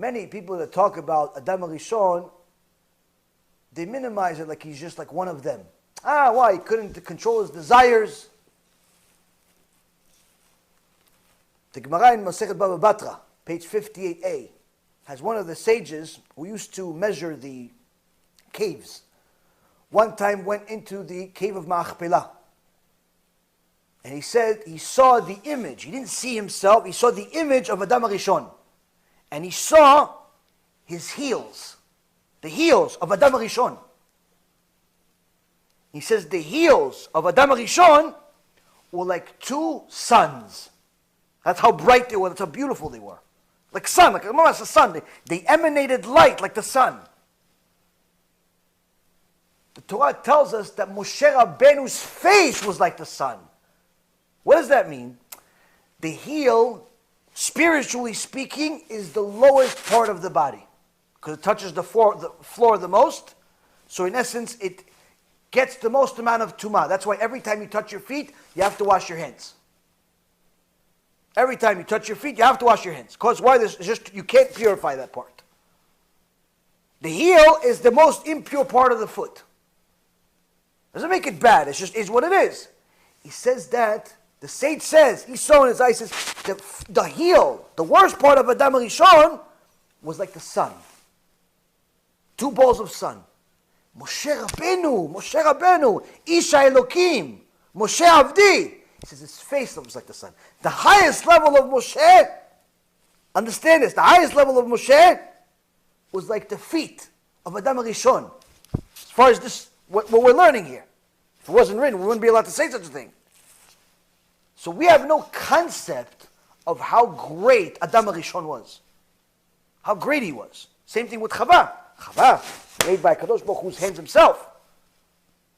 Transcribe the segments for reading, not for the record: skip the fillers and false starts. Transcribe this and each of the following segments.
many people that talk about Adam HaRishon, they minimize it like he's just like one of them. Why? He couldn't control his desires. The Gemara in Masechet Baba Batra, page 58a, has one of the sages who used to measure the caves. One time went into the cave of Ma'achpelah. And he said he saw the image. He didn't see himself. He saw the image of Adam HaRishon. And he saw his heels. The heels of Adam HaRishon. He says the heels of Adam HaRishon were like two suns. That's how bright they were. That's how beautiful they were. Like sun, like almost a sun. They emanated light like the sun. The Torah tells us that Moshe Rabbeinu's face was like the sun. What does that mean? The heel, spiritually speaking, is the lowest part of the body because it touches the floor the most. So in essence, it gets the most amount of tumah. That's why every time you touch your feet, you have to wash your hands. Every time you touch your feet, you have to wash your hands. Because why? This is just you can't purify that part. The heel is the most impure part of the foot. Doesn't make it bad. It's just is what it is. He says that the sage says he saw in his eyes says the heel, the worst part of Adam HaRishon, was like the sun. Two balls of sun. Moshe Rabbeinu, Isha Elokim, Moshe Avdi. He says his face looks like the sun. The highest level of Moshe, understand this, the highest level of Moshe was like the feet of Adam HaRishon. As far as this, what we're learning here. If it wasn't written, we wouldn't be allowed to say such a thing. So we have no concept of how great Adam HaRishon was. How great he was. Same thing with Chava. Chava, made by Kadosh Baruch Hu's hands himself.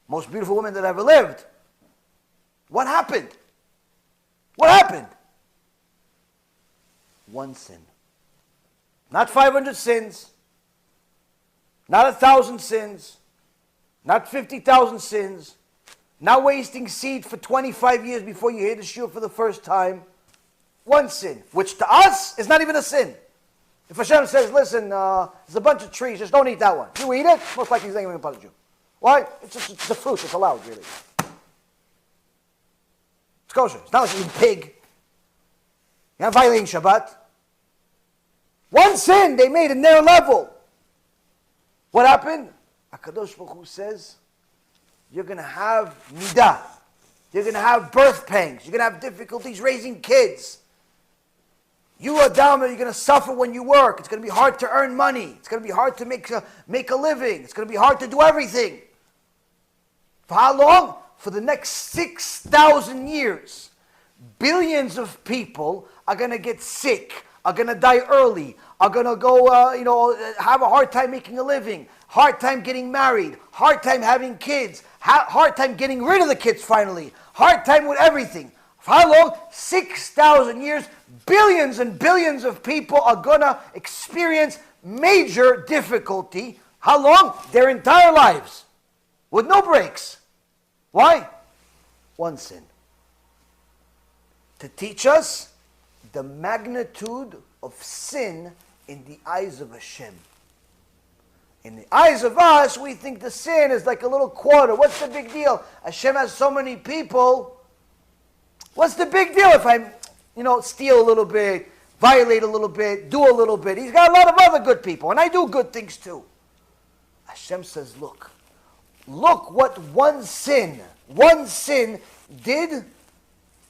Most beautiful woman that ever lived. What happened? What happened? One sin. Not 500 sins. Not 1,000 sins. Not 50,000 sins. Not wasting seed for 25 years before you hear the shiur for the first time. One sin, which to us is not even a sin. If Hashem says, listen, there's a bunch of trees, just don't eat that one. You eat it, most likely he's not going to punish you. Why? It's a fruit, it's allowed, really. It's kosher. It's not like you eat pig. You're not violating Shabbat. One sin they made in their level. What happened? HaKadosh Baruch Hu says, you're going to have midah. You're going to have birth pangs. You're going to have difficulties raising kids. You are down there, you're going to suffer when you work. It's going to be hard to earn money. It's going to be hard to make a living. It's going to be hard to do everything. For how long? For the next 6,000 years. Billions of people are going to get sick, are going to die early, are going to go, have a hard time making a living, hard time getting married, hard time having kids, hard time getting rid of the kids finally, hard time with everything. For how long? 6,000 years. Billions and billions of people are going to experience major difficulty. How long? Their entire lives. With no breaks. Why? One sin. To teach us the magnitude of sin in the eyes of Hashem. In the eyes of us, we think the sin is like a little quarter. What's the big deal? Hashem has so many people. What's the big deal if I, steal a little bit, violate a little bit, do a little bit? He's got a lot of other good people, and I do good things too. Hashem says, look what one sin did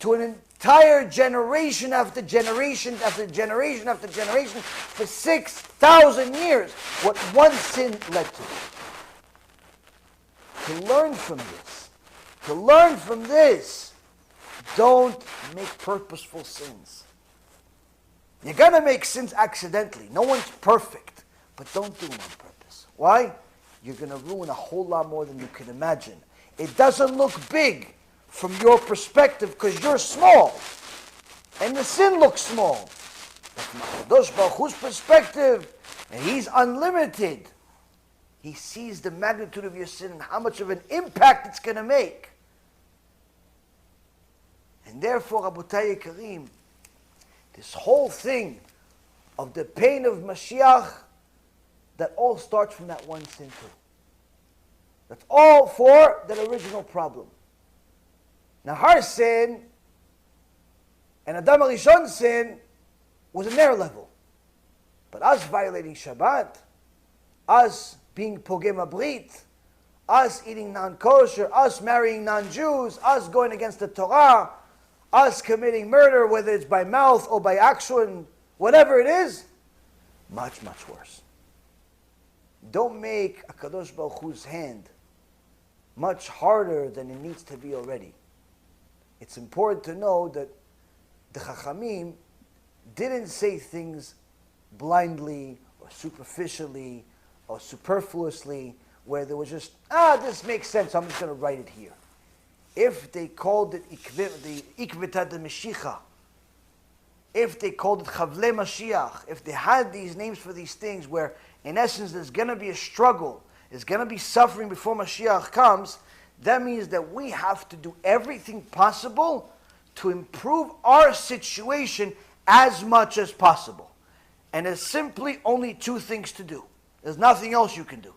to an entire generation after generation after generation after generation for 6,000 years. What one sin led to. To learn from this, don't make purposeful sins. You're going to make sins accidentally. No one's perfect. But don't do them on purpose. Why? You're going to ruin a whole lot more than you can imagine. It doesn't look big from your perspective because you're small. And the sin looks small. But from HaKadosh Baruch Hu's perspective, and He's unlimited, He sees the magnitude of your sin and how much of an impact it's going to make. And therefore, Rabotai Kareem, this whole thing of the pain of Mashiach, that all starts from that one sin too. That's all for that original problem. Now her sin and Adam HaRishon's sin was in their level. But us violating Shabbat, us being pogem HaBRIT, us eating non-kosher, us marrying non-Jews, us going against the Torah, us committing murder, whether it's by mouth or by action, whatever it is, much, much worse. Don't make HaKadosh Baruch Hu's hand much harder than it needs to be already. It's important to know that the Chachamim didn't say things blindly or superficially or superfluously, where there was just, this makes sense, I'm just going to write it here. If they called it EPIDEMIC, if they called it Chavle Mashiach, if they had these names for these things where in essence there's going to be a struggle, there's going to be suffering before Mashiach comes, that means that we have to do everything possible to improve our situation as much as possible. And there's simply only two things to do. There's nothing else you can do.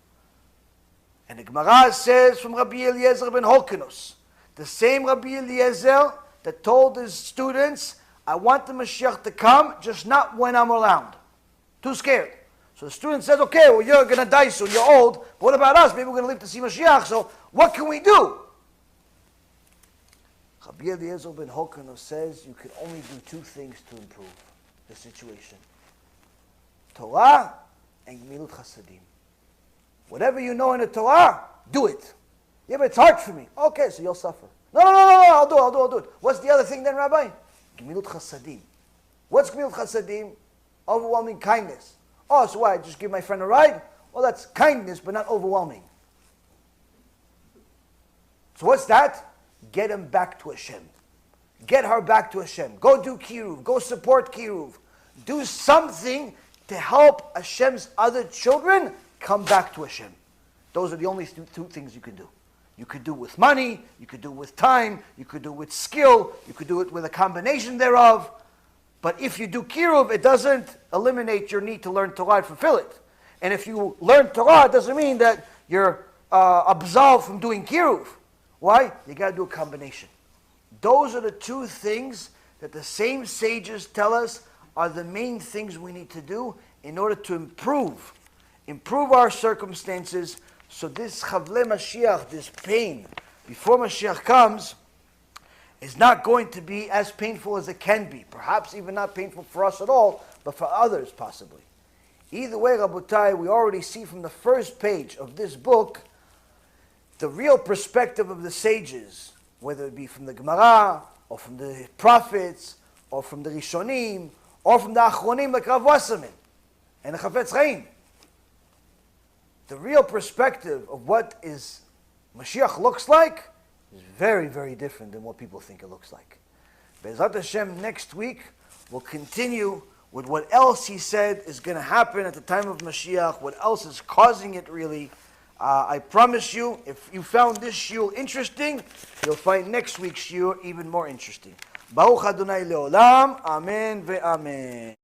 And the Gemara says from Rabbi Eliezer ben Horkanus, the same Rabbi Eliezer that told his students, I want the Mashiach to come, just not when I'm around. Too scared. So the student says, okay, well, you're going to die soon, you're old, but what about us? Maybe we're going to live to see Mashiach, so what can we do? Rabbi Eliezer ben Horkanus says you can only do two things to improve the situation. Torah and Gemilut Chasadim. Whatever you know in the Torah, do it. Yeah, but it's hard for me. Okay, so you'll suffer. No, I'll do it. What's the other thing then, Rabbi? Gemilut Chasadim. What's Gemilut Chasadim? Overwhelming kindness. Oh, so why? Just give my friend a ride? Well, that's kindness, but not overwhelming. So what's that? Get him back to Hashem. Get her back to Hashem. Go do Kiruv. Go support Kiruv. Do something to help Hashem's other children come back to Hashem. Those are the only two things you can do. You could do it with money, you could do it with time, you could do it with skill, you could do it with a combination thereof. But if you do Kiruv, it doesn't eliminate your need to learn Torah and fulfill it. And if you learn Torah, it doesn't mean that you're absolved from doing Kiruv. Why? You got to do a combination. Those are the two things that the same sages tell us are the main things we need to do in order to improve our circumstances, so this Chavle Mashiach, this pain before Mashiach comes, is not going to be as painful as it can be. Perhaps even not painful for us at all, but for others possibly. Either way, Rabotai, we already see from the first page of this book the real perspective of the sages, whether it be from the Gemara, or from the prophets, or from the Rishonim, or from the Achronim like Rav Wasserman and the Chafetz Chaim. The real perspective of what is Mashiach looks like is very, very different than what people think it looks like. Be'ezrat Hashem, next week we'll continue with what else he said is going to happen at the time of Mashiach, what else is causing it really. I promise you, if you found this shiur interesting, you'll find next week's shiur even more interesting. Baruch Adonai Leolam, Amen ve'amen.